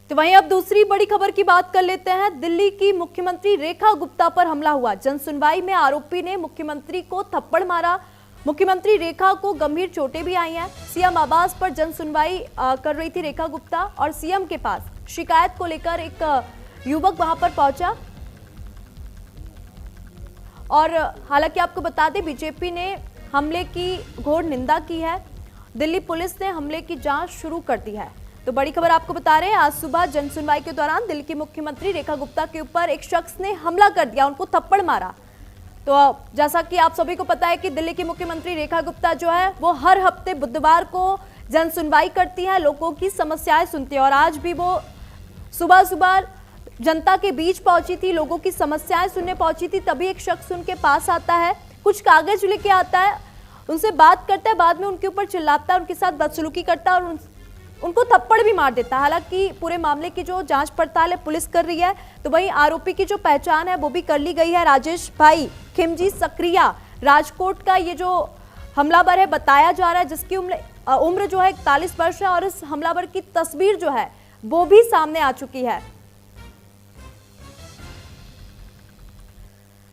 तो वहीं अब दूसरी बड़ी खबर की बात कर लेते हैं। दिल्ली की मुख्यमंत्री रेखा गुप्ता पर हमला हुआ। जनसुनवाई में आरोपी ने मुख्यमंत्री को थप्पड़ मारा। मुख्यमंत्री रेखा को गंभीर चोटें भी आई हैं। सीएम आवास पर जनसुनवाई कर रही थी रेखा गुप्ता और सीएम के पास शिकायत को लेकर एक युवक वहां पर पहुंचा। और हालांकि आपको बता दें, बीजेपी ने हमले की घोर निंदा की है। दिल्ली पुलिस ने हमले की जांच शुरू कर दी है। तो बड़ी खबर आपको बता रहे हैं, आज सुबह जनसुनवाई के दौरान दिल्ली की मुख्यमंत्री रेखा गुप्ता के ऊपर एक शख्स ने हमला कर दिया, उनको थप्पड़ मारा। तो जैसा कि आप सभी को पता है कि दिल्ली की मुख्यमंत्री रेखा गुप्ता जो है वो हर हफ्ते बुधवार को जनसुनवाई करती है, लोगों की समस्याएं सुनती है। और आज भी वो सुबह सुबह जनता के बीच पहुंची थी, लोगों की समस्याएं सुनने पहुंची थी। तभी एक शख्स उनके पास आता है, कुछ कागज लेके आता है, उनसे बात करता है, बाद में उनके ऊपर चिल्लाता है, उनके साथ बदसलूकी करता है और उनको थप्पड़ भी मार देता है। हालांकि पूरे मामले की जो जांच पड़ताल है पुलिस कर रही है। तो वहीं आरोपी की जो पहचान है वो भी कर ली गई है। राजेश भाई खिमजी सक्रिया राजकोट का ये जो हमलावर है बताया जा रहा है, जिसकी उम्र जो है 41 वर्ष है। और इस हमलावर की तस्वीर जो है वो भी सामने आ चुकी है।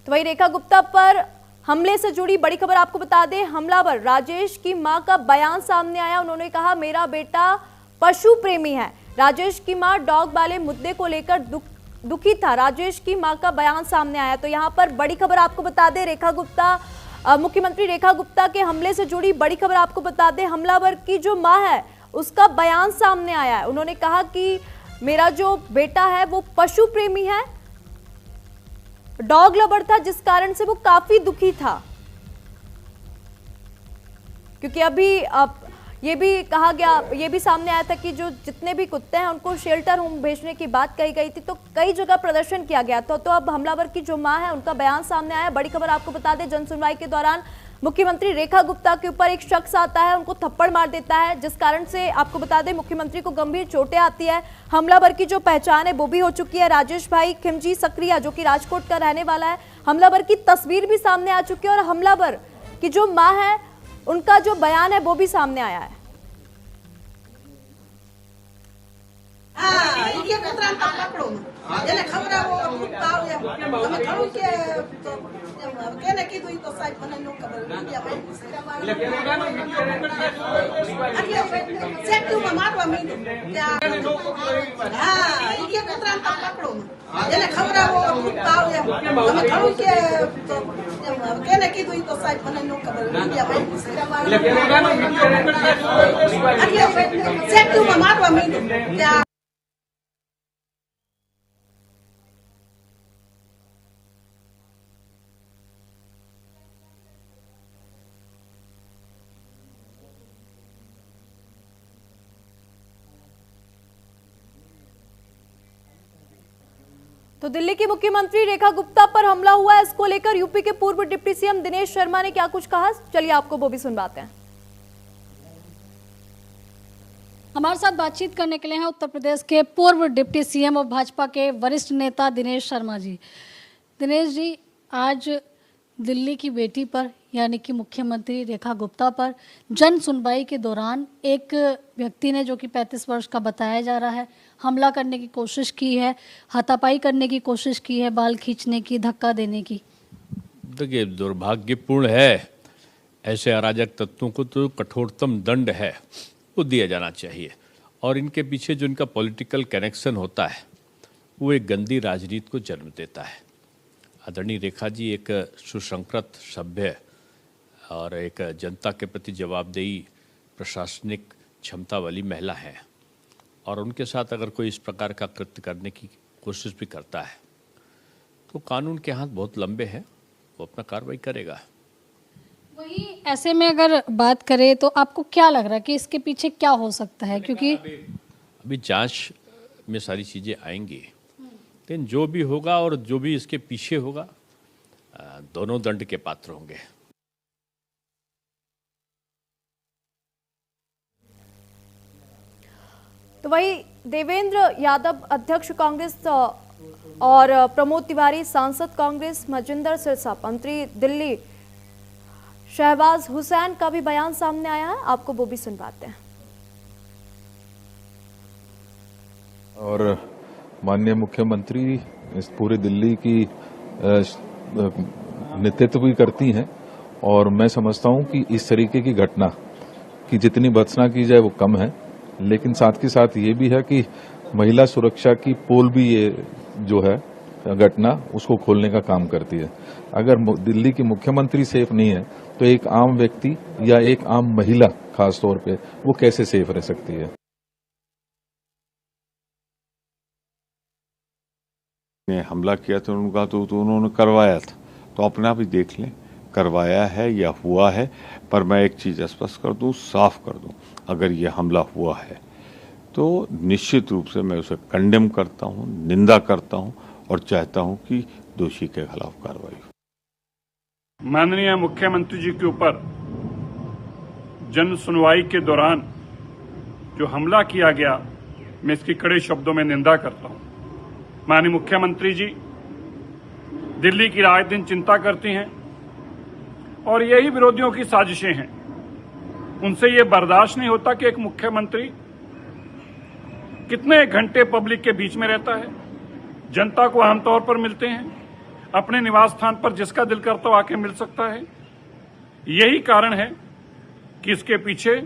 तो वहीं रेखा गुप्ता पर हमले से जुड़ी बड़ी खबर आपको बता दें, हमलावर राजेश की मां का बयान सामने आया। उन्होंने कहा, मेरा बेटा पशु प्रेमी है। राजेश की मां डॉग वाले मुद्दे को लेकर दुखी था। राजेश की मां का बयान सामने आया। तो यहां पर बड़ी खबर आपको बता दें, रेखा गुप्ता मुख्यमंत्री रेखा गुप्ता के हमले से जुड़ी बड़ी खबर आपको बता दें, हमलावर की जो मां है उसका बयान सामने आया है। उन्होंने कहा कि मेरा जो बेटा है वो पशु प्रेमी है, डॉग लवर था, जिस कारण से वो काफी दुखी था। क्योंकि अभी ये भी कहा गया, ये भी सामने आया था कि जो जितने भी कुत्ते हैं उनको शेल्टर होम भेजने की बात कही गई थी। तो कई जगह प्रदर्शन किया गया था। तो अब हमलावर की जो मां है उनका बयान सामने आया। बड़ी खबर आपको बता दें, जनसुनवाई के दौरान मुख्यमंत्री रेखा गुप्ता के ऊपर एक शख्स आता है, उनको थप्पड़ मार देता है, जिस कारण से आपको बता दें मुख्यमंत्री को गंभीर चोटें आती है। हमलावर की जो पहचान है वो भी हो चुकी है, राजेश भाई खिमजी सक्रिया, जो कि राजकोट का रहने वाला है। हमलावर की तस्वीर भी सामने आ चुकी है और हमलावर की जो मां है उनका जो बयान है वो भी सामने आया है। तो दिल्ली की मुख्यमंत्री रेखा गुप्ता पर हमला हुआ है, इसको लेकर यूपी के पूर्व डिप्टी सीएम दिनेश शर्मा ने क्या कुछ कहा, चलिए आपको वो भी सुनवाते हैं। हमारे साथ बातचीत करने के लिए हैं उत्तर प्रदेश के पूर्व डिप्टी सीएम और भाजपा के वरिष्ठ नेता दिनेश शर्मा जी। दिनेश जी, आज दिल्ली की बेटी पर यानी कि मुख्यमंत्री रेखा गुप्ता पर जन सुनवाई के दौरान एक व्यक्ति ने, जो कि 35 वर्ष का बताया जा रहा है, हमला करने की कोशिश की है, हाथापाई करने की कोशिश की है, बाल खींचने की, धक्का देने की। देखिए, दुर्भाग्यपूर्ण है। ऐसे अराजक तत्वों को तो कठोरतम दंड है वो दिया जाना चाहिए। और इनके पीछे जो इनका पॉलिटिकल कनेक्शन होता है वो एक गंदी राजनीति को जन्म देता है। आदरणीय रेखा जी एक सुसंस्कृत, सभ्य और एक जनता के प्रति जवाबदेही, प्रशासनिक क्षमता वाली महिला हैं। और उनके साथ अगर कोई इस प्रकार का कृत्य करने की कोशिश भी करता है तो कानून के हाथ बहुत लंबे हैं, वो अपना कार्रवाई करेगा। वही ऐसे में अगर बात करें तो आपको क्या लग रहा है कि इसके पीछे क्या हो सकता है? क्योंकि अभी जांच में सारी चीज़ें आएंगी, लेकिन जो भी होगा और जो भी इसके पीछे होगा दोनों दंड के पात्र होंगे। तो वही देवेंद्र यादव अध्यक्ष कांग्रेस और प्रमोद तिवारी सांसद कांग्रेस, मजिंदर सिरसा मंत्री दिल्ली, शहबाज हुसैन का भी बयान सामने आया है, आपको वो भी सुनवाते हैं। और माननीय मुख्यमंत्री इस पूरी दिल्ली की नेतृत्व भी करती हैं और मैं समझता हूं कि इस तरीके की घटना की जितनी भर्त्सना की जाए वो कम है, लेकिन साथ के साथ ये भी है कि महिला सुरक्षा की पोल भी ये जो है घटना उसको खोलने का काम करती है। अगर दिल्ली की मुख्यमंत्री सेफ नहीं है तो एक आम व्यक्ति या एक आम महिला खास तौर पे वो कैसे सेफ रह सकती है। ने हमला किया तो उनका तो उन्होंने करवाया था, तो अपने आप ही देख लें करवाया है या हुआ है। पर मैं एक चीज़ स्पष्ट कर दूं, साफ कर दूं, अगर ये हमला हुआ है तो निश्चित रूप से मैं उसे कंडेम करता हूं, निंदा करता हूं और चाहता हूं कि दोषी के खिलाफ कार्रवाई हो। माननीय मुख्यमंत्री जी के ऊपर जन सुनवाई के दौरान जो हमला किया गया, मैं इसकी कड़े शब्दों में निंदा करता हूं। माननीय मुख्यमंत्री जी दिल्ली की रात दिन चिंता करती हैं और यही विरोधियों की साजिशें हैं। उनसे ये बर्दाश्त नहीं होता कि एक मुख्यमंत्री कितने घंटे पब्लिक के बीच में रहता है, जनता को आमतौर पर मिलते हैं, अपने निवास स्थान पर जिसका दिल करता हो आके मिल सकता है। यही कारण है कि इसके पीछे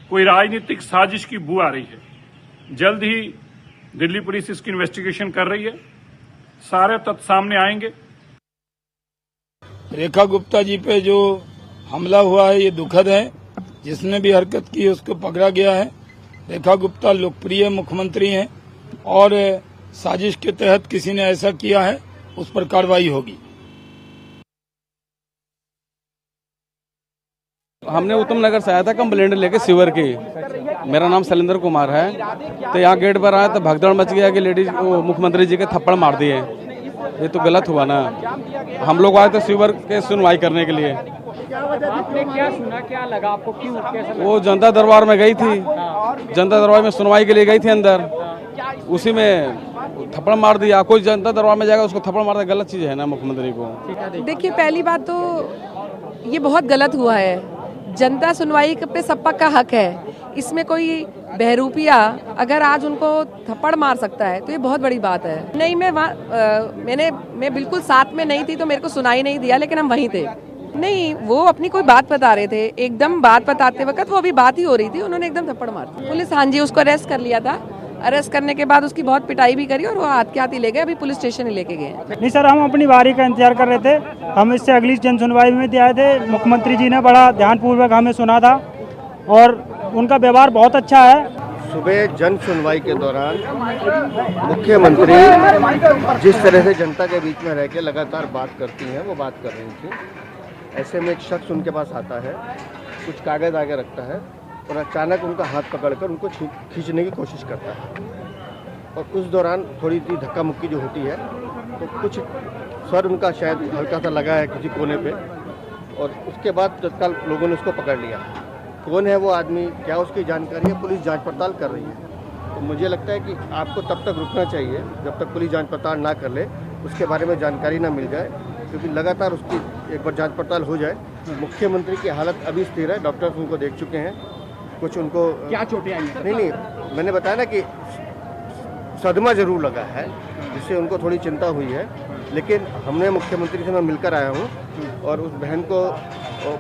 कोई राजनीतिक साजिश की बू आ रही है। जल्द ही दिल्ली पुलिस इसकी इन्वेस्टिगेशन कर रही है, सारे तथ्य सामने आएंगे। रेखा गुप्ता जी पे जो हमला हुआ है ये दुखद है। जिसने भी हरकत की उसको पकड़ा गया है। रेखा गुप्ता लोकप्रिय मुख्यमंत्री हैं और साजिश के तहत किसी ने ऐसा किया है उस पर कार्रवाई होगी। हमने उत्तम नगर से आया था कंप्लेंट लेके सीवर की। मेरा नाम शैलेंद्र कुमार है। तो यहाँ गेट पर आया तो भगदड़ मच गया कि लेडीज मुख्यमंत्री जी के थप्पड़ मार दिए। ये तो गलत हुआ ना। हम लोग आए थे सीवर के सुनवाई करने के लिए। आपने क्या सुना, क्या लगा आपको, क्यों कैसा लगा? वो जनता दरबार में गई थी, जनता दरबार में सुनवाई के लिए गई थी अंदर, उसी में थप्पड़ मार दिया। कोई जनता दरबार में जाएगा उसको थप्पड़ मारना गलत चीज है ना मुख्यमंत्री को। देखिए, पहली बात तो ये बहुत गलत हुआ है। जनता सुनवाई पे सबका का हक है। इसमें कोई बहरूपिया अगर आज उनको थप्पड़ मार सकता है तो ये बहुत बड़ी बात है। नहीं, मैं बिल्कुल साथ में नहीं थी तो मेरे को सुनाई नहीं दिया, लेकिन हम वहीं थे। नहीं, वो अपनी कोई बात बता रहे थे। एकदम बात बताते वक्त वो अभी बात ही हो रही थी, उन्होंने एकदम थप्पड़ मार दिया। पुलिस, हाँ जी, उसको अरेस्ट कर लिया था। अरेस्ट करने के बाद उसकी बहुत पिटाई भी करी और वो हाथ के हाथ ही ले गए। अभी पुलिस स्टेशन ही लेके गए। नहीं सर, हम अपनी बारी का इंतजार कर रहे थे। हम इससे अगली जन सुनवाई में आए थे। मुख्यमंत्री जी ने बड़ा ध्यानपूर्वक हमें सुना था और उनका व्यवहार बहुत अच्छा है। सुबह जन सुनवाई के दौरान मुख्यमंत्री जिस तरह से जनता के बीच में रह के लगातार बात करती हैं, वो बात कर रही थी। ऐसे में एक शख्स उनके पास आता है, कुछ कागज आगे रखता है और अचानक उनका हाथ पकड़कर उनको खींचने की कोशिश करता है। और उस दौरान थोड़ी सी धक्का मुक्की जो होती है तो कुछ सर उनका शायद हल्का सा लगा है किसी कोने पे, और उसके बाद तत्काल लोगों ने उसको पकड़ लिया। कौन है वो आदमी, क्या उसकी जानकारी है, पुलिस जांच पड़ताल कर रही है। तो मुझे लगता है कि आपको तब तक रुकना चाहिए जब तक पुलिस जांच पड़ताल ना कर ले, उसके बारे में जानकारी ना मिल जाए, क्योंकि लगातार उसकी एक बार जांच पड़ताल हो जाए। मुख्यमंत्री की हालत अभी स्थिर है, डॉक्टर्स उनको देख चुके हैं। कुछ उनको क्या चोटें आई? नहीं, मैंने बताया ना कि सदमा जरूर लगा है, जिससे उनको थोड़ी चिंता हुई है। लेकिन हमने मुख्यमंत्री से मैं मिलकर आया हूँ और उस बहन को,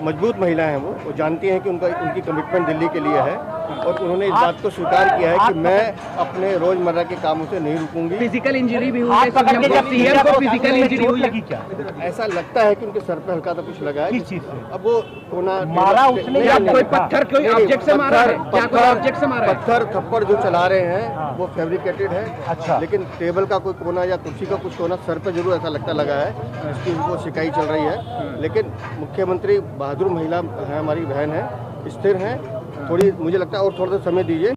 मजबूत महिला हैं वो जानती हैं कि उनकी कमिटमेंट दिल्ली के लिए है और उन्होंने इस बात को स्वीकार किया है कि मैं अपने रोजमर्रा के कामों से नहीं रुकूंगी। फिजिकल इंजरी भी हुई है, सीएम को फिजिकल इंजरी हुई है क्या? ऐसा लगता है कि उनके सर पे हल्का सा कुछ लगा है। किस चीज से? अब वो कोना मारा उसने या कोई पत्थर, कोई ऑब्जेक्ट से मारा है? क्या कोई ऑब्जेक्ट से मारा है? पत्थर थप्पड़ जो चला रहे हैं वो फैब्रिकेटेड है। अच्छा। लेकिन टेबल का कोई कोना या कुर्सी का कुछ कोना सर पे जरूर ऐसा लगता लगा है, इसकी उनको शिकायत चल रही है। लेकिन मुख्यमंत्री बहादुर महिला है, हमारी बहन है, स्थिर हैं। थोड़ी मुझे लगता है और थोड़ा सा समय दीजिए।